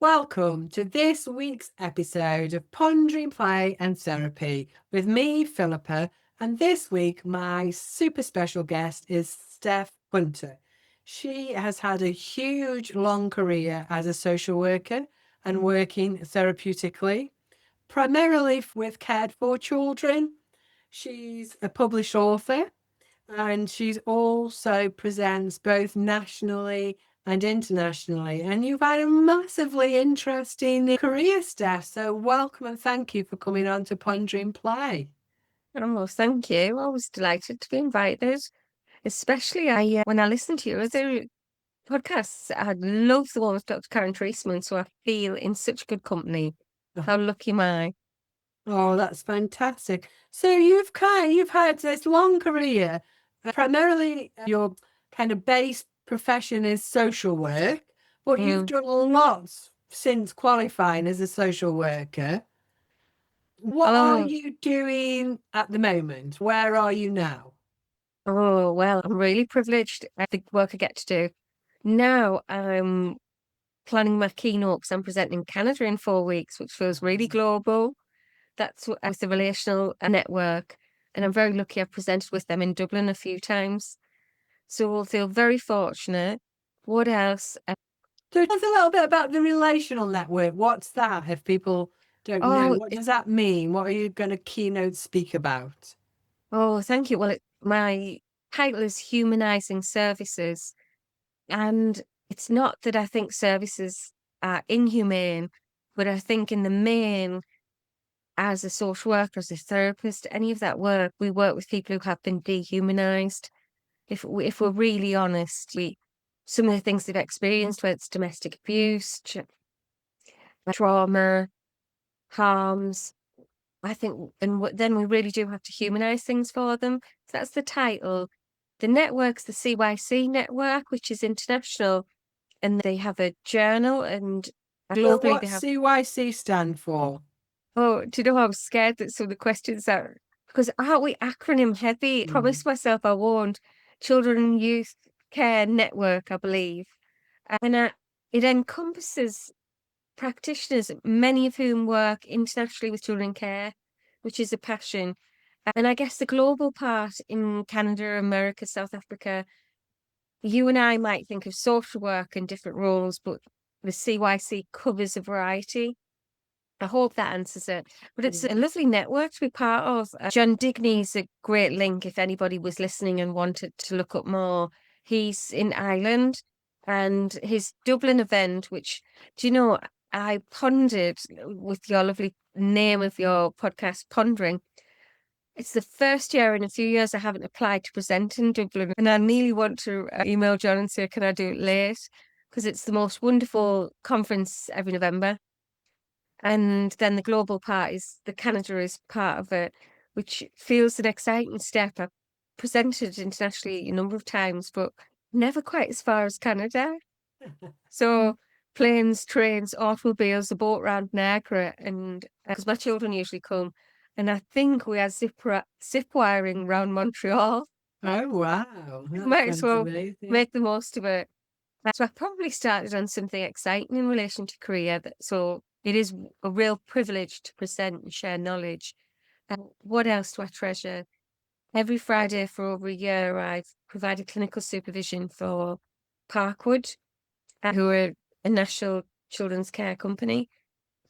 Welcome to this week's episode of Pondering Play and Therapy with me, Philippa, and this week my super special guest is Steph Hunter. She has had a huge, long career as a social worker and working therapeutically, primarily with cared for children. She's a published author and she's also presents both nationally and internationally. And you've had a massively interesting career, Steph. So welcome and thank you for coming on to Pondering Play. Oh, thank you. I was delighted to be invited, especially when I listened to your other podcasts. I love the one with Dr. Karen Treisman, so I feel in such good company. How lucky am I? Oh, that's fantastic. So you've had this long career. Primarily your kind of base profession is social work, but you've Mm. done lots since qualifying as a social worker. What are Oh, you doing at the moment? Where are you now? well, I'm really privileged at the work I get to do. Now I'm planning my keynote 'cause I'm presenting in Canada in 4 weeks, which feels really global. That's with the relational network. And I'm very lucky I've presented with them in Dublin a few times. So we'll feel very fortunate. What else? So tell us a little bit about the relational network. What's that? If people don't know, Oh, what does that mean? What are you going to keynote speak about? thank you. Well, my title is Humanizing Services. And it's not that I think services are inhumane, but I think in the main, as a social worker, as a therapist, any of that work, we work with people who have been dehumanized. If we're really honest, some of the things they've experienced, whether it's domestic abuse, trauma, harms, I think, and then we really do have to humanize things for them. So that's the title. The network's the CYC network, which is international, and they have a journal, and So globally they what's have. CYC stand for? Oh, do you know how I'm scared that some of the questions are because aren't we acronym heavy? Mm. Promised myself I won't. Children and Youth Care Network, I believe, and it encompasses practitioners, many of whom work internationally with children in care, which is a passion. And I guess the global part in Canada, America, South Africa, you and I might think of social work and different roles, but the CYC covers a variety. I hope that answers it. But it's a lovely network to be part of. John Digny's a great link if anybody was listening and wanted to look up more. He's in Ireland and his Dublin event, which, do you know, I pondered with your lovely name of your podcast, Pondering. It's the first year in a few years I haven't applied to present in Dublin. And I nearly want to email John and say, can I do it late? Because it's the most wonderful conference every November. And then the global part is the Canada is part of it, which feels an exciting step. I've presented internationally a number of times, but never quite as far as Canada. So planes, trains, automobiles, a boat round Niagara, and because my children usually come, and I think we are zip wiring round Montreal. Oh, wow. That Might as sounds well amazing. make the most of it. So I probably started on something exciting in relation to career. So it is a real privilege to present and share knowledge. What else do I treasure? Every Friday for over a year, I've provided clinical supervision for Parkwood, who are a national children's care company,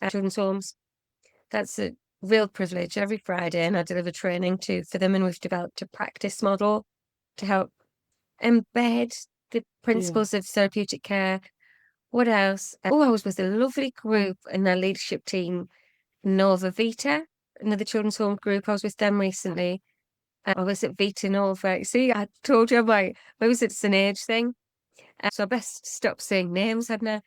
children's homes. That's a real privilege every Friday, and I deliver training for them. And we've developed a practice model to help embed the Yeah. principles of therapeutic care. What else? Oh, I was with a lovely group in their leadership team, Nova Vita, another children's home group. I was with them recently. I was at Vita Nova. See, I told you maybe it's an age thing. So I best stop saying names, hadn't I?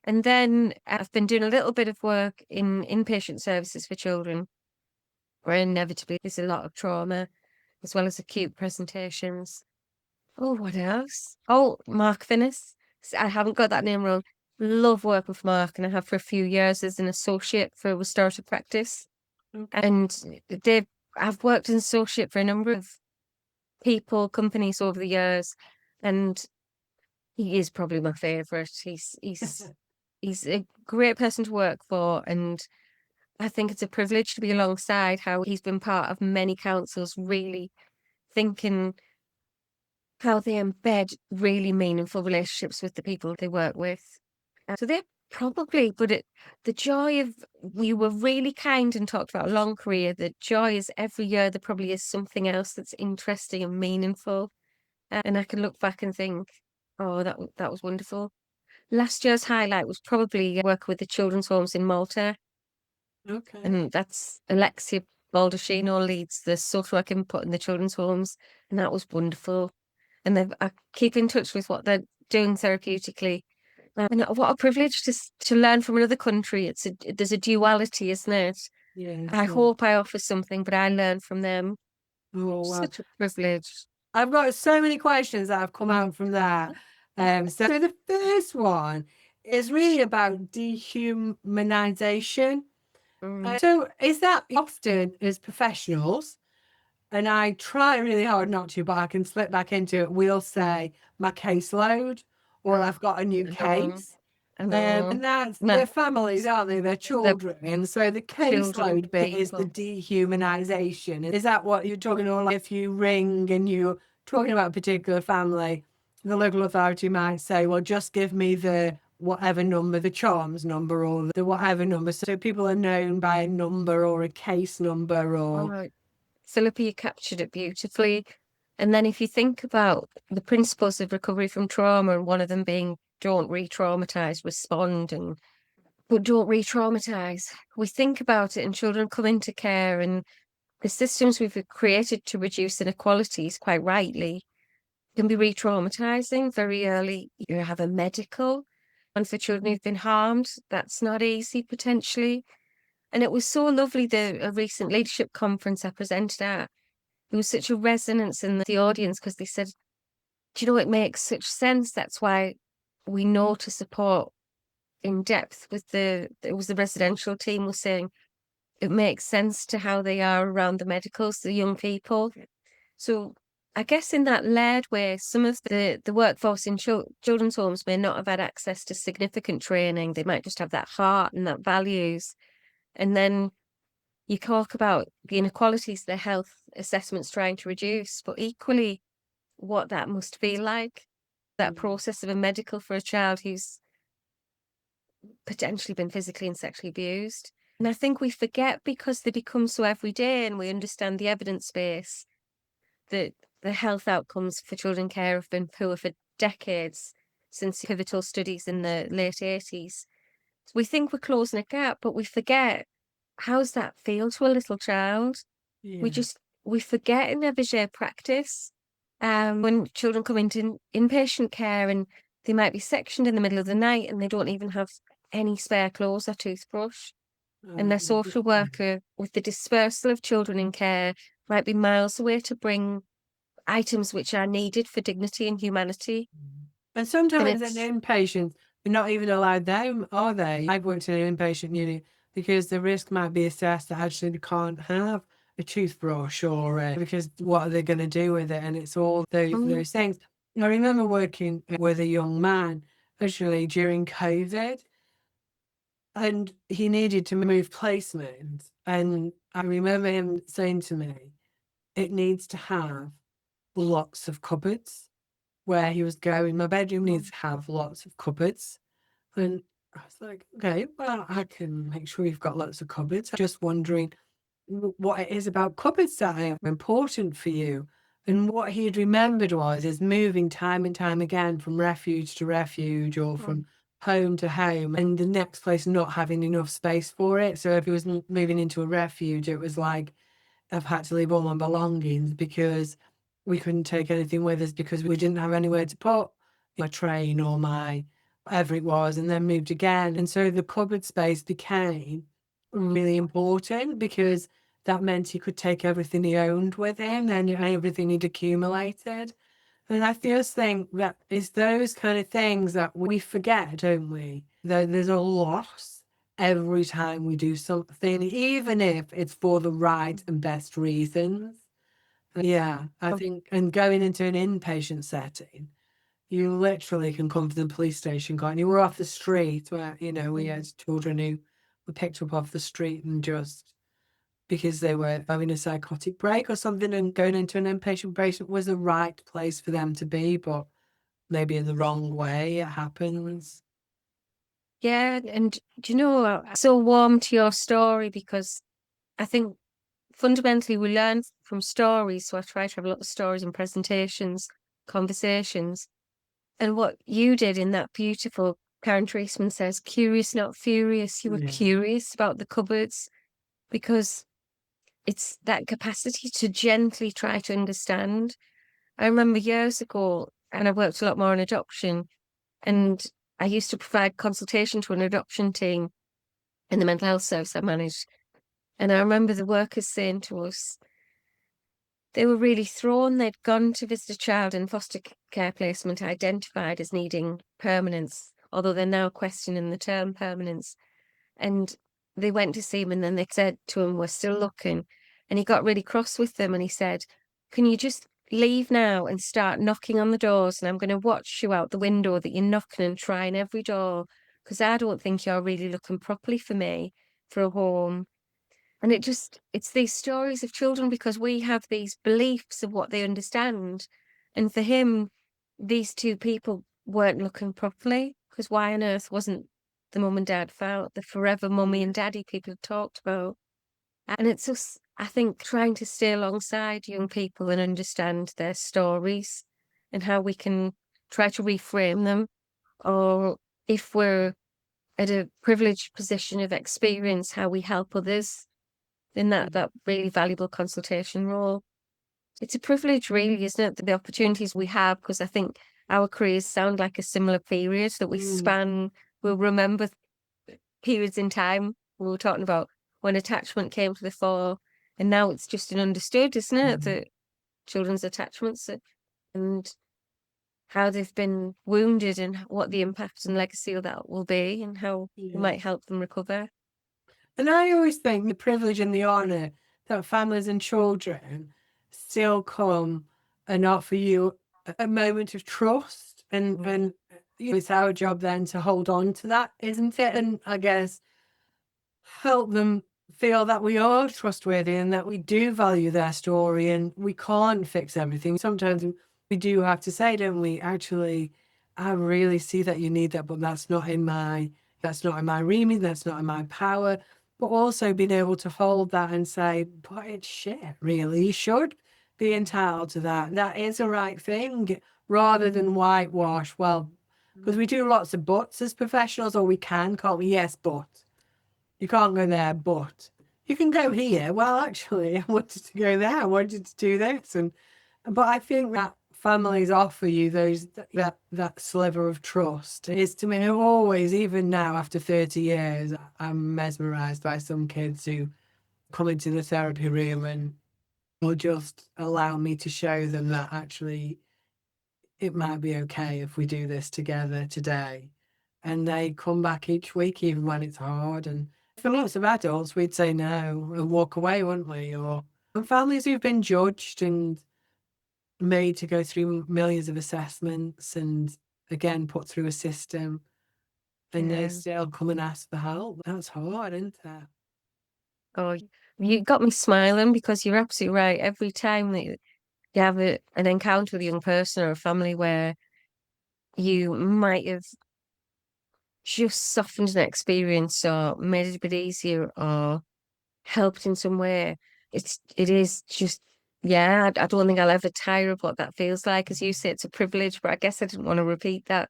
And then I've been doing a little bit of work in inpatient services for children, where inevitably there's a lot of trauma, as well as acute presentations. Oh, what else? Oh, Mark Finnis. I haven't got that name wrong. Love working with Mark, and I have for a few years as an associate for Restorative Practice. Okay. And I've worked as an associate for a number of people, companies over the years, and he is probably my favourite. He's He's a great person to work for, and I think it's a privilege to be alongside how he's been part of many councils, really thinking how they embed really meaningful relationships with the people they work with. So they're probably, the joy of, we were really kind and talked about a long career. The joy is every year there probably is something else that's interesting and meaningful. And I can look back and think, oh, that was wonderful. Last year's highlight was probably work with the children's homes in Malta. Okay. And that's Alexia Baldacchino leads the social work input in the children's homes. And that was wonderful. And I keep in touch with what they're doing therapeutically. And what a privilege to learn from another country. There's a duality, isn't it? Yes. I Yeah. hope I offer something, but I learn from them. Oh, wow. Such a privilege. I've got so many questions that have come out from that. So the first one is really about dehumanization. Mm. So is that often as professionals, and I try really hard not to, but I can slip back into it, we'll say my caseload or I've got a new I know, case. I know. And that's No, their families, aren't they? Their the children. And so the children, caseload bit is the people. dehumanization. Is that what you're talking about? Like if you ring and you're talking about a particular family, the local authority might say, well, just give me the whatever number, the charms number or the whatever number. So people are known by a number or a case number All or. right. Philippa, you captured it beautifully. And then if you think about the principles of recovery from trauma, and one of them being don't re-traumatize, respond, but don't re-traumatize. We think about it and children come into care, and the systems we've created to reduce inequalities, quite rightly, can be re-traumatizing very early. You have a medical, and for children who've been harmed, that's not easy potentially. And it was so lovely, a recent leadership conference I presented at. There was such a resonance in the audience because they said, do you know, it makes such sense. That's why we know to support in depth with it was the residential team was saying it makes sense to how they are around the medicals, the young people. So I guess in that layered way, some of the workforce in children's homes may not have had access to significant training. They might just have that heart and that values. And then you talk about the inequalities the health assessment's trying to reduce, but equally what that must feel like, that process of a medical for a child who's potentially been physically and sexually abused. And I think we forget because they become so everyday and we understand the evidence base that the health outcomes for children care have been poor for decades since pivotal studies in the late 80s. We think we're closing a gap, but we forget how's that feel to a little child? Yeah. We forget in everyday practice. When children come into inpatient care and they might be sectioned in the middle of the night and they don't even have any spare clothes or toothbrush. And their social worker, with the dispersal of children in care, might be miles away to bring items which are needed for dignity and humanity. And And sometimes an it's, inpatient, they're not even allowed them, are they? I've worked in an inpatient unit because the risk might be assessed that actually they can't have a toothbrush or because what are they going to do with it? And it's all mm, those things. I remember working with a young man actually during COVID, and he needed to move placement. And I remember him saying to me, it needs to have lots of cupboards where he was going. My bedroom needs to have lots of cupboards. And I was like, okay, well, I can make sure you've got lots of cupboards. I'm just wondering what it is about cupboards that are important for you. And what he had remembered was is moving time and time again from refuge to refuge or mm, from home to home, and the next place not having enough space for it. So if he was moving into a refuge, it was like, I've had to leave all my belongings because we couldn't take anything with us because we didn't have anywhere to put my train or my whatever it was, and then moved again. And so the cupboard space became really important because that meant he could take everything he owned with him and everything he'd accumulated. And I just think that it's those kind of things that we forget, don't we? That there's a loss every time we do something, even if it's for the right and best reasons. Yeah, I oh, think, and going into an inpatient setting, You literally can come to the police station, can't you? We're off the street where, we had children who were picked up off the street and just because they were having a psychotic break or something and going into an inpatient patient was the right place for them to be, but maybe in the wrong way it happens. Yeah, and do you know, I'm so warm to your story because I think fundamentally we learn from stories. So I try to have a lot of stories and presentations, conversations. And what you did in that beautiful Karen Treisman says, curious, not furious. You were Yeah. curious about the cupboards because it's that capacity to gently try to understand. I remember years ago, and I worked a lot more on adoption, and I used to provide consultation to an adoption team in the mental health service I managed. And I remember the workers saying to us, they were really thrown. They'd gone to visit a child in foster care placement identified as needing permanence, although they're now questioning the term permanence. And they went to see him and then they said to him, we're still looking. And he got really cross with them and he said, can you just leave now and start knocking on the doors? And I'm going to watch you out the window that you're knocking and trying every door because I don't think you're really looking properly for me for a home. And it's these stories of children because we have these beliefs of what they understand. And for him, these two people weren't looking properly because why on earth wasn't the mum and dad felt the forever mummy and daddy people have talked about? And it's just, I think, trying to stay alongside young people and understand their stories and how we can try to reframe them. Or if we're at a privileged position of experience, how we help others in that really valuable consultation role. It's a privilege, really, isn't it? The opportunities we have, because I think our careers sound like a similar period that we span. We'll remember periods in time we were talking about when attachment came to the fore, and now it's just an understood, isn't it, that children's attachments and how they've been wounded and what the impact and legacy of that will be and how we Yeah. might help them recover. And I always think the privilege and the honour that families and children still come and offer you a moment of trust. And it's our job then to hold on to that, isn't it? And I guess help them feel that we are trustworthy and that we do value their story and we can't fix everything. Sometimes we do have to say, don't we? Actually, I really see that you need that, but that's not in my remit, that's not in my power. But also being able to hold that and say, but it's shit, really. You should be entitled to that. That is the right thing, rather than whitewash. Well, because we do lots of buts as professionals, or we can, can't we? Yes, but you can't go there, but you can go here. Well, actually, I wanted to go there. I wanted to do this, but I think that families offer you that sliver of trust. It's to me always, even now after 30 years, I'm mesmerised by some kids who come into the therapy room and will just allow me to show them that actually it might be okay if we do this together today. And they come back each week, even when it's hard. And for lots of adults, we'd say no and walk away, wouldn't we? Or and families who've been judged and made to go through millions of assessments and again put through a system and they Yeah. still come and ask for help. That's hard, isn't it? Oh, you got me smiling because you're absolutely right. Every time that you have an encounter with a young person or a family where you might have just softened an experience or made it a bit easier or helped in some way, it is just, yeah, I don't think I'll ever tire of what that feels like. As you say, it's a privilege, but I guess I didn't want to repeat that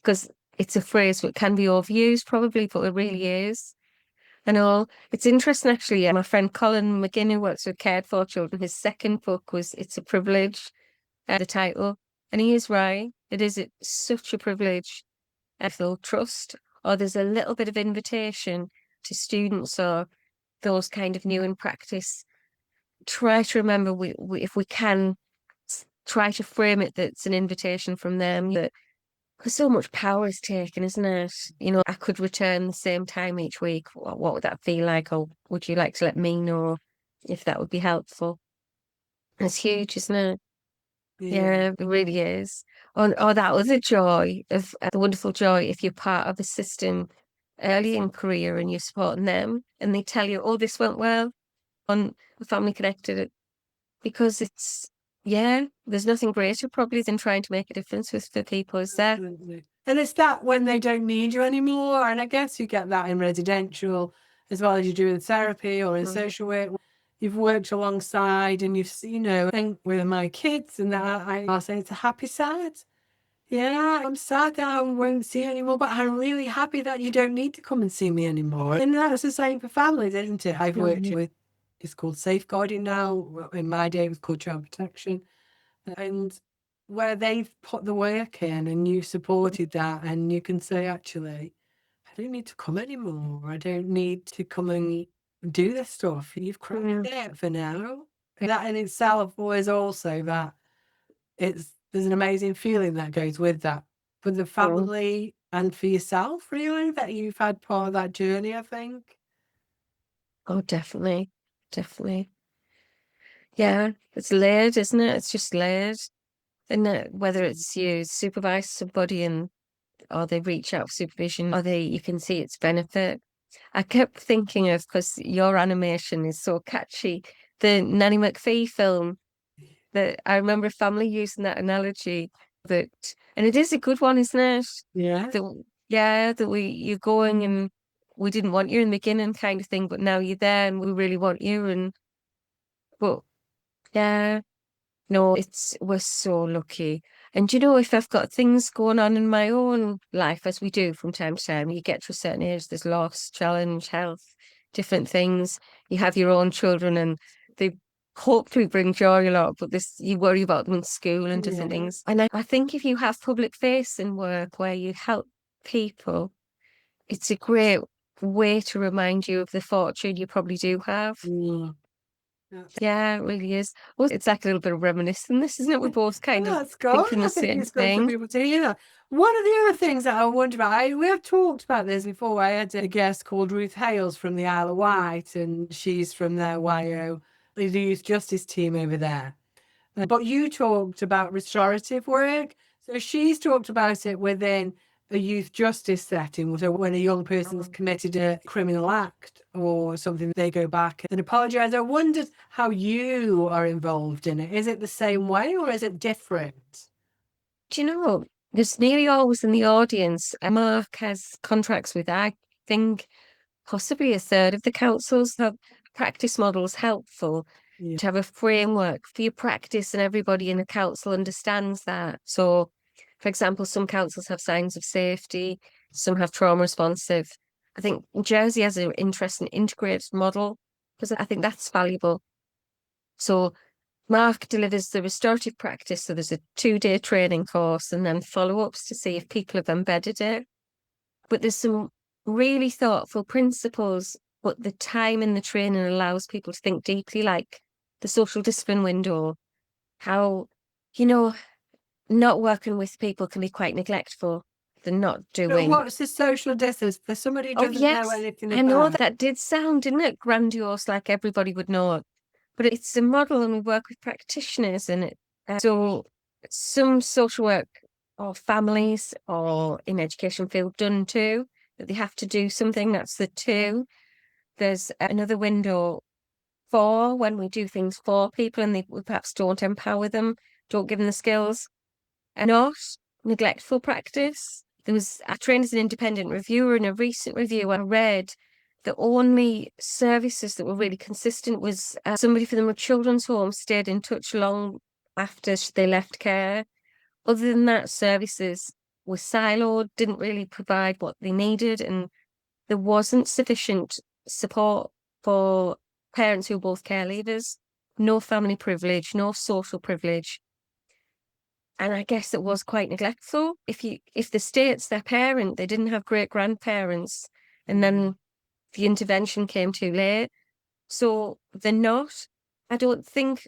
because it's a phrase that can be overused probably, but it really is. And all. It's interesting, actually. My friend Colin McGinn, who works with Cared for Children, his second book was It's a Privilege, the title. And he is right. It's such a privilege. I feel trust, or there's a little bit of invitation to students or those kind of new in practice. Try to remember, if we can, try to frame it that's an invitation from them. That because so much power is taken, isn't it? I could return the same time each week. What would that feel like? Or would you like to let me know if that would be helpful? And it's huge, isn't it? Yeah. Yeah, it really is. or that other joy of the wonderful joy if you're part of a system early in career and you're supporting them and they tell you, oh, this went well on the Family Connected, because there's nothing greater probably than trying to make a difference for people, is there? Absolutely. And it's that when they don't need you anymore. And I guess you get that in residential as well as you do in therapy or in social work. You've worked alongside and you've, I think with my kids and that, I'll say it's a happy sad. Yeah, I'm sad that I won't see you anymore, but I'm really happy that you don't need to come and see me anymore. And that's the same for families, isn't it? I've worked with, it's called safeguarding now. In my day, it was called child protection. And where they've put the work in and you supported that, and you can say, actually, I don't need to come anymore. I don't need to come and do this stuff. You've cracked it for now. And that in itself was also that there's an amazing feeling that goes with that for the family and for yourself, really, that you've had part of that journey, I think. Oh, definitely. Definitely. Yeah, it's layered, isn't it? It's just layered. And whether it's you supervise somebody or they reach out for supervision, or you can see its benefit. I kept thinking of, because your animation is so catchy, the Nanny McPhee film, that I remember a family using that analogy, and it is a good one, isn't it? Yeah. You're going and we didn't want you in the beginning kind of thing, but now you're there and we really want you. But yeah, no, we're so lucky. And if I've got things going on in my own life, as we do from time to time, you get to a certain age, there's loss, challenge, health, different things. You have your own children and they hopefully bring joy a lot, but you worry about them in school and different things. And I think if you have public facing work where you help people, it's a great way to remind you of the fortune you probably do have. Yeah, it really is. Well, it's like a little bit of reminiscing, this, isn't it? We're both kind of That's good. thinking I the think same it's good for thing. people to hear that. One of the other things that I wonder about, we have talked about this before. I had a guest called Ruth Hales from the Isle of Wight, and she's from their YO, the Youth Justice team over there. But you talked about restorative work. So she's talked about it within a youth justice setting. So when a young person's committed a criminal act or something, they go back and apologise. I wondered how you are involved in it. Is it the same way or is it different? Do you know, there's nearly always in the audience, Mark has contracts with, I think, possibly a third of the councils have practice models helpful to have a framework for your practice, and everybody in the council understands that. So, for example, some councils have signs of safety, some have trauma responsive. I think Jersey has an interesting integrated model because I think that's valuable. So Mark delivers the restorative practice. So there's a 2-day training course and then follow-ups to see if people have embedded it. But there's some really thoughtful principles, but the time in the training allows people to think deeply, like the social discipline window, how, not working with people can be quite neglectful. They're not But doing. what's the social distance for somebody who Oh, doesn't know yes. anything I know about? that did sound, didn't it, grandiose, like everybody would know it. But it's a model and we work with practitioners in it. So some social work or families or in education field done too, that they have to do something. That's the 2. There's another window for when we do things for people and we perhaps don't empower them, don't give them the skills, and not neglectful practice. I trained as an independent reviewer. In a recent review I read, the only services that were really consistent was somebody from the children's home stayed in touch long after they left care. Other than that, services were siloed, didn't really provide what they needed, and there wasn't sufficient support for parents who were both care leavers. No family privilege, no social privilege. And I guess it was quite neglectful. If the state's their parent, they didn't have great grandparents, and then the intervention came too late. So they're not. I don't think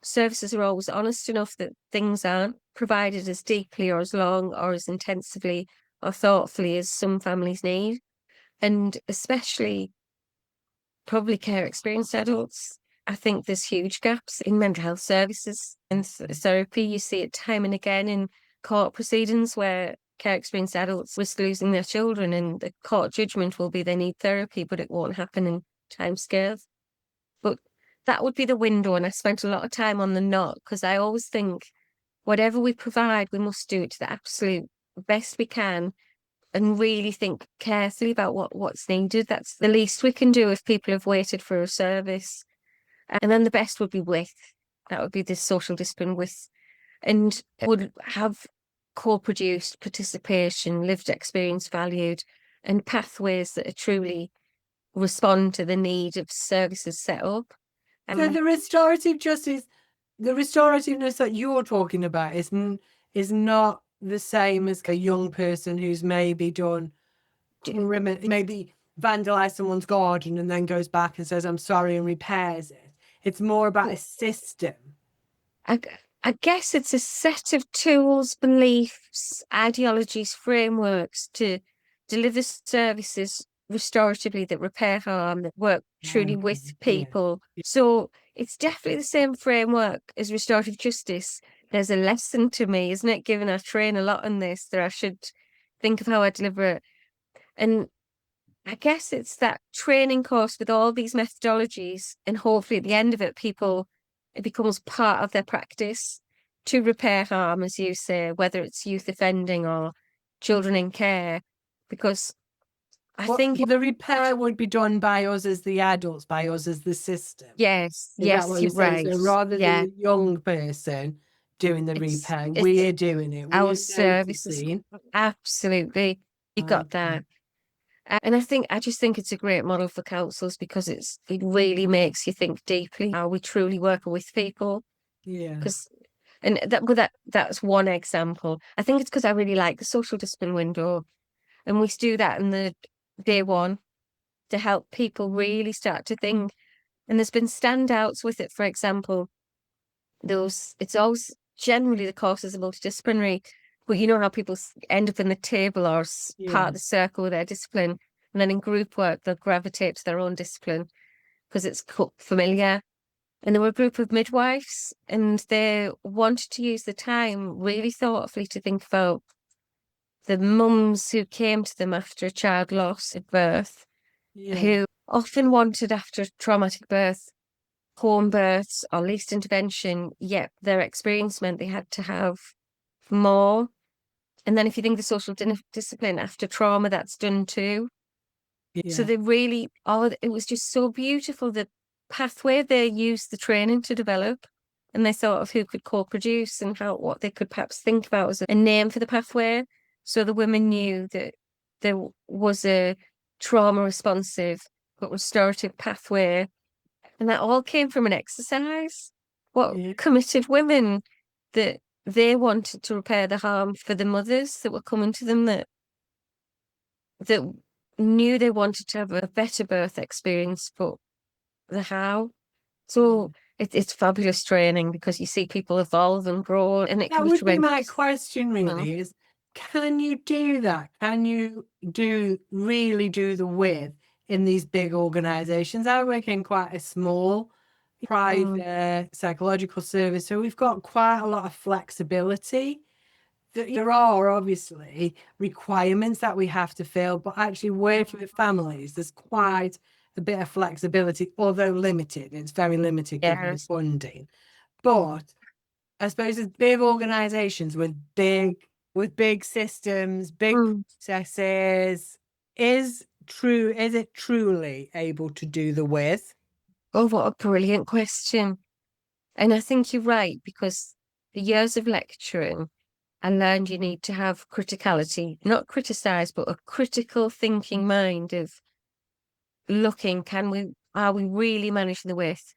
services are always honest enough that things aren't provided as deeply or as long or as intensively or thoughtfully as some families need. And especially probably care experienced adults. I think there's huge gaps in mental health services and therapy. You see it time and again in court proceedings where care experienced adults risk losing their children, and the court judgment will be they need therapy, but it won't happen in timescales. But that would be the window, and I spent a lot of time on the not, because I always think whatever we provide, we must do it to the absolute best we can and really think carefully about what's needed. That's the least we can do if people have waited for a service. And then the best would be with. That would be the social discipline with, and would have co-produced participation, lived experience valued, and pathways that are truly respond to the need of services set up. So the restorative justice, the restorativeness that you're talking about is not the same as a young person who's maybe maybe vandalized someone's garden and then goes back and says, I'm sorry, and repairs it. It's more about a system. I guess it's a set of tools, beliefs, ideologies, frameworks to deliver services restoratively that repair harm, that work truly with people. Yeah. So it's definitely the same framework as restorative justice. There's a lesson to me, isn't it? Given I train a lot on this, that I should think of how I deliver it. And I guess it's that training course with all these methodologies, and hopefully at the end of it, it becomes part of their practice to repair harm, as you say, whether it's youth offending or children in care, because I think the repair would be done by us as the adults, by us as the system. Yes, Is that what you're saying? right. So rather than the young person doing the repair, we're doing it. Our We're services, noticing. absolutely. You got that. And I just think it's a great model for councils, because it really makes you think deeply how we truly work with people. Yeah. Because that's one example. I think it's because I really like the social discipline window, and we do that in the day one to help people really start to think. And there's been standouts with it. For example, it's always generally the courses are multidisciplinary, but you know how people end up in the table or part of the circle with their discipline, and then in group work they'll gravitate to their own discipline because it's familiar. And there were a group of midwives, and they wanted to use the time really thoughtfully to think about the mums who came to them after a child loss at birth, who often wanted, after a traumatic birth, home births or least intervention, yet their experience meant they had to have more. And then if you think the social discipline after trauma, that's done too. So they really, it was just so beautiful, the pathway they used the training to develop. And they thought of who could co-produce and what they could perhaps think about as a name for the pathway. So the women knew that there was a trauma responsive but restorative pathway. And that all came from an exercise. What committed women that they wanted to repair the harm for the mothers that were coming to them, that knew they wanted to have a better birth experience, but the how. So it's fabulous training, because you see people evolve and grow, and it that can would be my tremendous. question, really, is can you do that? Can you really do the with in these big organizations? I work in quite a small private psychological service, so we've got quite a lot of flexibility. There are obviously requirements that we have to fill, but actually working with families, there's quite a bit of flexibility, although limited. It's very limited given the funding. But I suppose it's big organizations with big systems, big processes. Is it truly able to do the with? Oh, what a brilliant question. And I think you're right, because the years of lecturing, I learned you need to have criticality, not criticize, but a critical thinking mind of looking, are we really managing the with?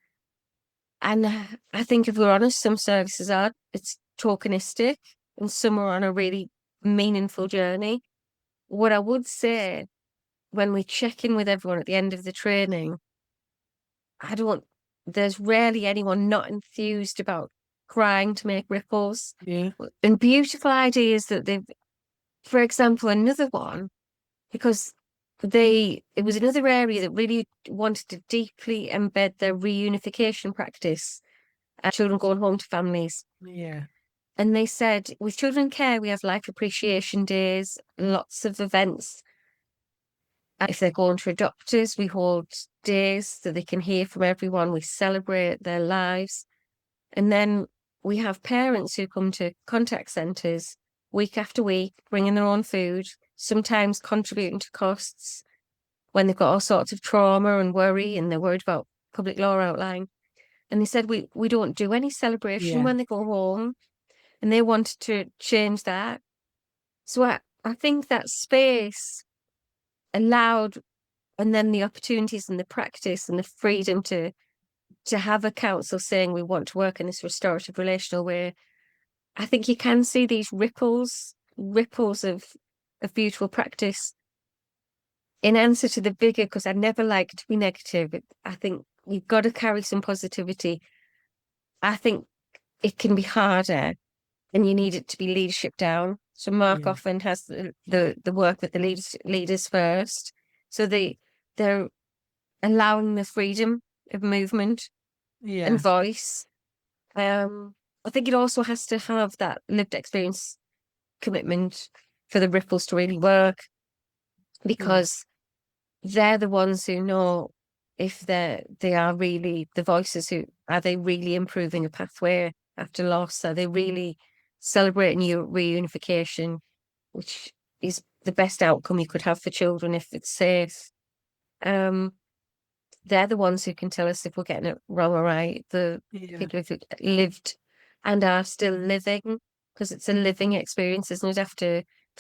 And I think if we're honest, some services it's tokenistic, and some are on a really meaningful journey. What I would say, when we check in with everyone at the end of the training, there's rarely anyone not enthused about trying to make ripples. Yeah. And beautiful ideas that for example, another one, because it was another area that really wanted to deeply embed their reunification practice, children going home to families. Yeah. And they said, with children in care, we have life appreciation days, lots of events. If they're going to a doctor's, we hold days so they can hear from everyone. We celebrate their lives. And then we have parents who come to contact centres week after week, bringing their own food, sometimes contributing to costs when they've got all sorts of trauma and worry and they're worried about public law outline. And they said, we don't do any celebration Yeah. when they go home. And they wanted to change that. So I think that space allowed, and then the opportunities and the practice and the freedom to have a council saying we want to work in this restorative relational way. I think you can see these ripples of beautiful practice in answer to the bigger, because I never like to be negative. I think you've got to carry some positivity. I think it can be harder and you need it to be leadership down. So Mark Yeah. often has the work with the leaders first. So they're allowing the freedom of movement Yeah. and voice. I think it also has to have that lived experience commitment for the ripples to really work, because they're the ones who know if they are really the voices. Who are they really improving a pathway after loss? Are they really celebrating your reunification, which is the best outcome you could have for children if it's safe? They're the ones who can tell us if we're getting it wrong or right. The Yeah. people who've lived and are still living, because it's a living experience, isn't it? After